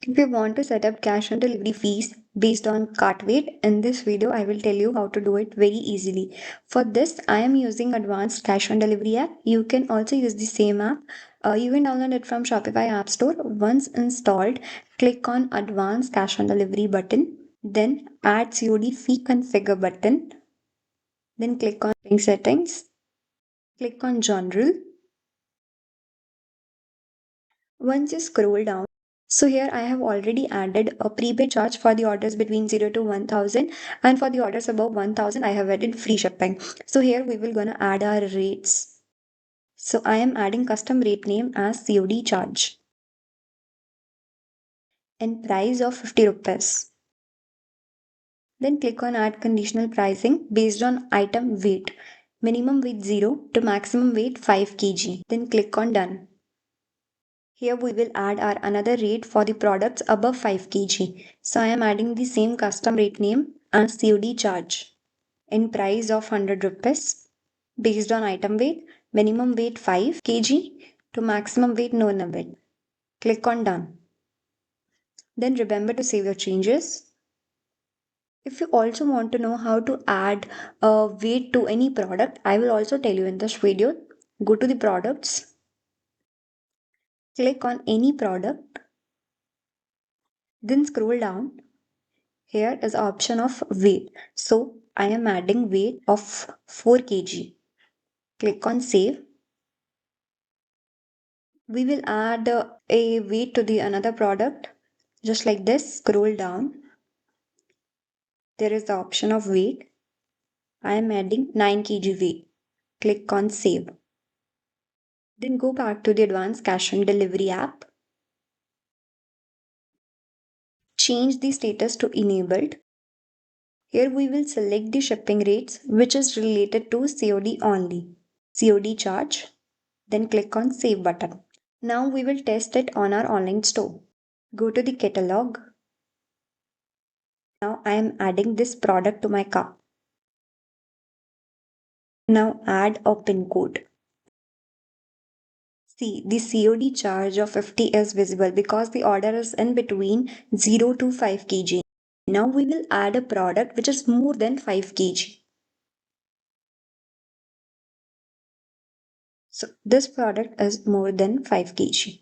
If you want to set up cash on delivery fees based on cart weight, in this video I will tell you how to do it very easily. For this, I am using advanced cash on delivery app. You can also use the same app. You can download it from Shopify App Store. Once installed, click on Advanced Cash on Delivery button, then Add COD Fee Configure button, then click on Settings, click on General. Once you scroll down, so here I have already added a prepaid charge for the orders between 0 to 1000, and for the orders above 1000 I have added free shipping. So here we will gonna add our rates. So I am adding custom rate name as COD charge and price of 50 rupees. Then click on add conditional pricing based on item weight. Minimum weight 0 to maximum weight 5 kg. Then click on done. Here we will add our another rate for the products above 5 kg. So I am adding the same custom rate name as COD charge in price of 100 rupees based on item weight, minimum weight 5 kg to maximum weight no limit. Click on done. Then remember to save your changes. If you also want to know how to add a weight to any product, I will also tell you in this video. Go to the products, click on any product, then scroll down. Here is option of weight. So I am adding weight of 4 kg. Click on save. We will add a weight to the another product. Just like this, scroll down. There is the option of weight. I am adding 9 kg weight. Click on save. Then go back to the advanced cash on delivery app. Change the status to enabled. Here we will select the shipping rates which is related to COD only. COD charge. Then click on save button. Now we will test it on our online store. Go to the catalog. Now I am adding this product to my cart. Now add a pin code. See, the COD charge of 50 is visible because the order is in between 0 to 5 kg. Now we will add a product which is more than 5 kg. So this product is more than 5 kg.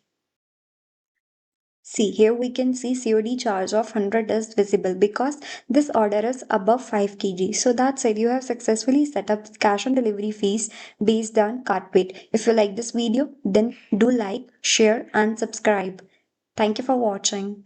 See, here we can see COD charge of 100 is visible because this order is above 5 kg. So that's it. You have successfully set up cash on delivery fees based on cart weight. If you like this video, then do like, share and subscribe. Thank you for watching.